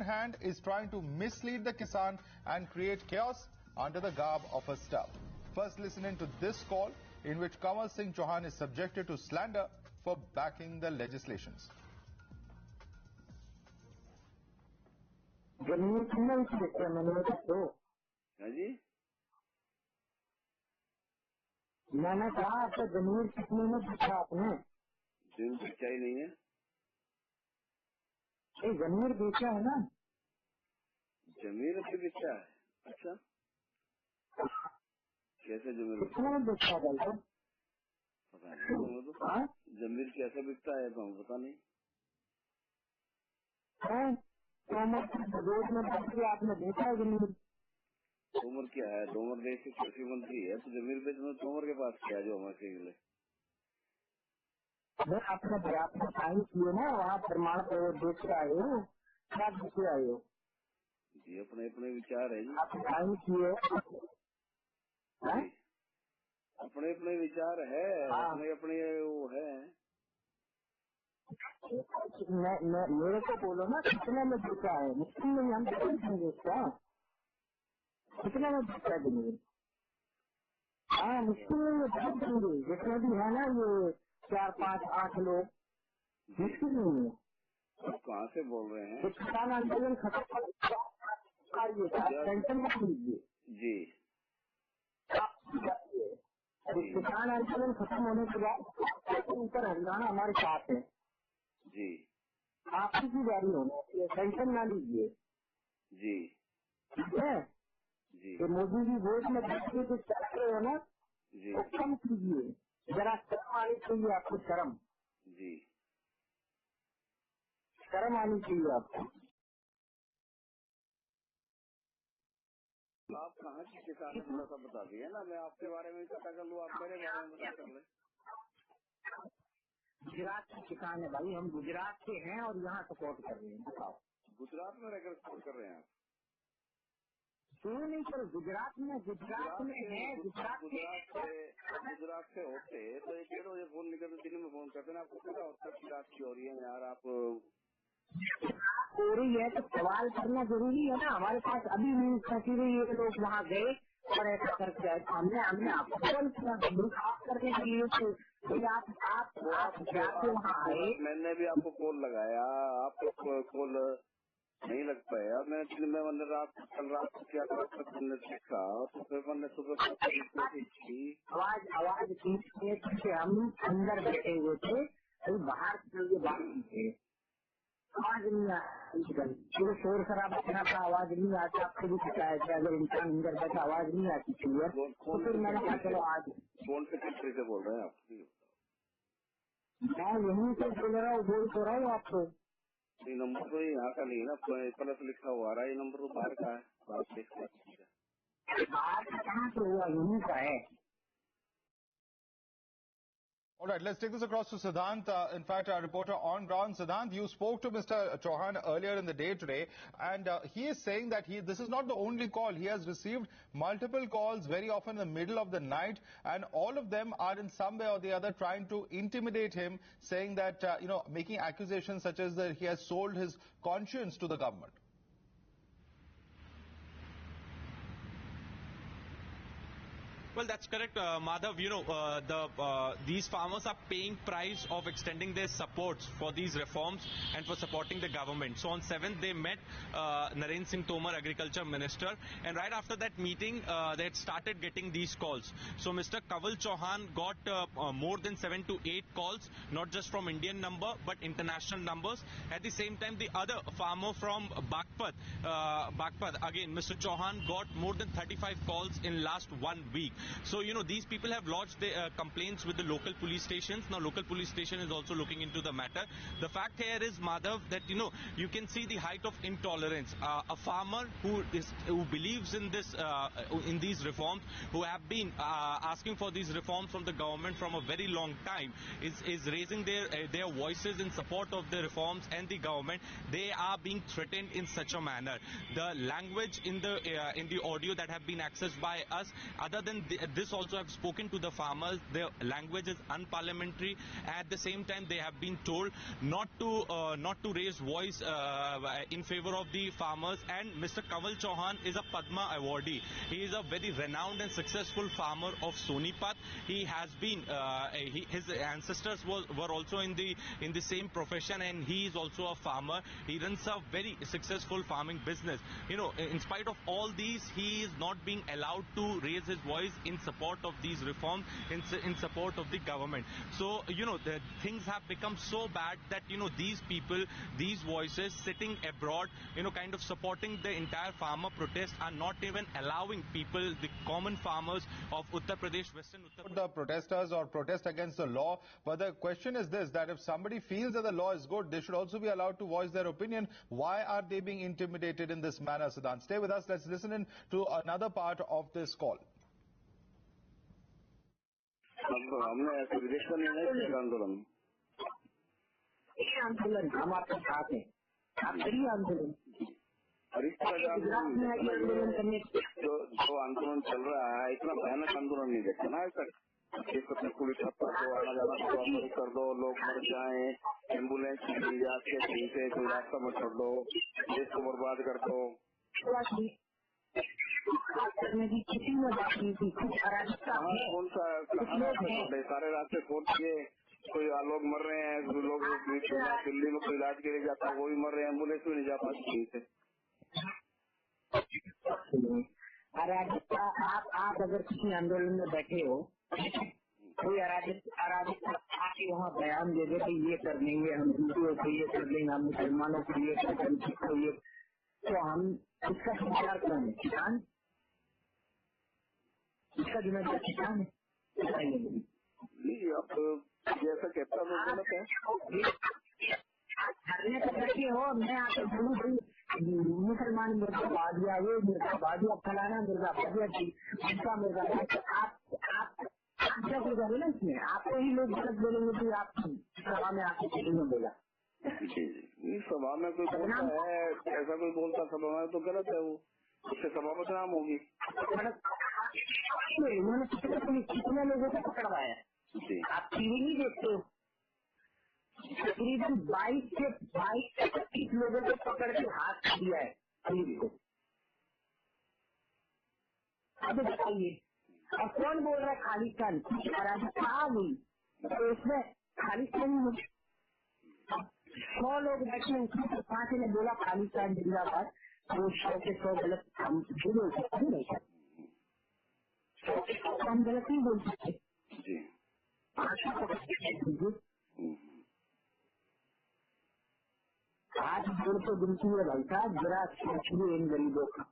hand is trying to mislead the Kisan and create chaos under the garb of a staff. First, listen in to this call in which Kanwar Singh Chauhan is subjected to slander for backing the legislations. मैंने कहा आपका जमीन कितने में पूछा आपने? जमीन बेचा ही नहीं है। जमीन बेचा है ना? जमीन पे बेचा है। अच्छा, कैसे जमीन कितने में बेचा है? पता नहीं। जमीन कैसे बिकता है तो हमें पता नहीं। रोज में आपने देखा है जमीन? तोमर क्या है? तोमर देश के कृषि मंत्री है, तो जमीन पे तोमर के पास क्या जो हमारे लिए? आपने आपने साइन किए ना, वहाँ प्रमाण पत्र देख के आए हो, क्या देख के आए हो? जी अपने अपने विचार है जी। आप साइन किए? अपने अपने विचार है, अपने अपने वो है। मेरे को बोलो ना कितने में बेचा है? मुश्किल में हम देखेंगे इसका कितने में बेचा है जमीन? हाँ, मुश्किल में बहुत देंगे जितने भी है ना, ये 4, 5, 8 लोग, मुश्किल नहीं है। आप कहाँ से बोल रहे हैं? किसान आंदोलन खत्म टेंशन मत लीजिए जी। किसान आंदोलन खत्म होने के बाद ऊपर हरियाणा हमारे साथ है जी। आपकी की बारी होना चाहिए, टेंशन ना लीजिए जी। ठीक है जी। तो मोदी जी वोट में बैठ के जो चल रहे हो ना जी, वो कम कीजिए, जरा शर्म आनी चाहिए आपको, शर्म जी, शर्म आनी चाहिए आपको। आप कहाँ की किसान है थोड़ा सा बता दिए ना, मैं आपके बारे में पता कर लूँ, आप मेरे बारे में पता कर लें। गुजरात के किसान है भाई, हम गुजरात के हैं और यहाँ सपोर्ट कर रहे हैं। बताओ गुजरात में रहकर सपोर्ट कर रहे हैं आप? क्यों नहीं सर, गुजरात में है, गुजरात से होते तो एक 1:30 बजे फोन नहीं करते, दिन में फोन करते ना, आपको पता होता है रात की हो रही है यार, आप हो रही है तो सवाल करना जरूरी है ना। हमारे पास अभी न्यूज फंसी रही है, लोग वहाँ गए और ऐसा करके आए, हमने आपको कॉल किया आप करने के लिए, तो आप जाके वहाँ आए। मैंने भी आपको कॉल लगाया, आपको कॉल नहीं लग पाया। मैं दिन में कल रात को क्या मैंने देखा, तो फिर मैंने सुबह आवाज पीछे हम अंदर बैठे हुए थे, अभी बाहर से बात की थे, आवाज नहीं आई, शोर शराबा करना था, आवाज नहीं आती। आपको भी पता है कि अगर इंसान अंदर बैठा आवाज नहीं आती क्लियर, तो फिर मैंने कहा चलो आज कौन से कंट्री से बोल रहे हैं आप? मैं यहीं से बोल रहा हूँ, बोल तो रहा हूँ आपको। ये नंबर तो यहाँ का नहीं है ना, प्लस लिखा हुआ रहा है, ये नंबर तो बाहर का है। बाहर का कहाँ से हुआ, यहीं का है। All right, let's take this across to Siddhant. In fact, our reporter on ground, Siddhant, you spoke to Mr. Chauhan earlier in the day today, and he is saying that this is not the only call. He has received multiple calls very often in the middle of the night, and all of them are in some way or the other trying to intimidate him, saying that, making accusations such as that he has sold his conscience to the government. Well, that's correct, Madhav. These farmers are paying price of extending their support for these reforms and for supporting the government. So on 7th, they met Narendra Singh Tomar, Agriculture Minister, and right after that meeting, they had started getting these calls. So Mr. Kanwar Chauhan got more than 7 to 8 calls, not just from Indian number, but international numbers. At the same time, the other farmer from Bagpat, again, Mr. Chauhan got more than 35 calls in last 1 week. So, these people have lodged their complaints with the local police stations. Now, local police station is also looking into the matter. The fact here is, Madhav, that, you can see the height of intolerance. A farmer who believes in in these reforms, who have been asking for these reforms from the government from a very long time, is raising their voices in support of the reforms and the government. They are being threatened in such a manner. The language in the audio that have been accessed by us, other than this also have spoken to the farmers. Their language is unparliamentary. At the same time, they have been told not to raise voice in favor of the farmers. And Mr. Kanwal Chauhan is a Padma awardee. He is a very renowned and successful farmer of Sonipat. He has been his ancestors were also in the same profession, and he is also a farmer. He runs a very successful farming business. You know, in spite of all these, he is not being allowed to raise his voice in support of these reforms, in support of the government. So, you know, the things have become so bad that, you know, these people, these voices sitting abroad, you know, kind of supporting the entire farmer protest, are not even allowing people, the common farmers of Uttar Pradesh, Western Uttar Pradesh. The protesters or protest against the law, but the question is this, that if somebody feels that the law is good, they should also be allowed to voice their opinion. Why are they being intimidated in this manner, Siddhant? Stay with us. Let's listen in to another part of this call. हमने ऐसे विदेश का निर्णय आंदोलन आंदोलन हम आपके साथ हैं, आप करिए आंदोलन। और इस तरह का जो आंदोलन चल रहा है, इतना भयानक आंदोलन नहीं देखा ना आज तक। पुलिस हत्या को आना जाना बंद कर दो, लोग मर जाए, एम्बुलेंस मिल जाती है कहीं से, कोई रास्ता में छोड़ दो, देश को बर्बाद कर दो। किसी ने बात की थी, कौन सा सारे रास्ते खोल दिए, कोई लोग मर रहे हैं, लोग दिल्ली में कोई इलाज के लिए जाता है, वो भी मर रहे हैं, एम्बुलेंस में नहीं जा पाती कहीं से। अराजकता, आप अगर किसी आंदोलन में बैठे हो, कोई अराजकता आके वहाँ बयान दे दे कि ये कर देंगे, हम हिंदुओं को ये कर देंगे, हम मुसलमानों को ये कर देंगे, तो हम इसका जिम्मेदार कौन है? किसान? इसका जिम्मेदार किसान है। अब जैसा कहता हूँ धरने पर बैठे हो, मैं आपको बोलूँ मुसलमान मुर्गा बाजिया, ये मुर्गा बाजिया, फलाना मुर्गा बाजिया थी, उनका मुर्गा, आप क्या बोले ना इसमें, आपको ही लोग गलत बोलेंगे कि आप सभा में आपके किसी ने बोला। सभा में कोई बोलता है, ऐसा कोई बोलता सभा में तो गलत है, वो उससे सभा बदनाम होगी। उन्होंने कितने लोगों को पकड़वाया, आप टीवी नहीं देखते हो, तकरीबन 22 से 25 लोगों को पकड़ के हाथ दिया है पुलिस को। अब बताइए, और कौन बोल रहा है खालिस्तान? अराजकता आ गई तो उसमें खालिस्तान 100 लोग बैठे, उसमें 5 ने बोला खालिस्तान जिंदाबाद, तो 100 के 100 गलत हम बोल सकते नहीं, 100 के 100 हम गलत नहीं बोल सकते। आज जोड़ तो गिनती है भाई साहब, जरा सोचिए इन गरीबों का।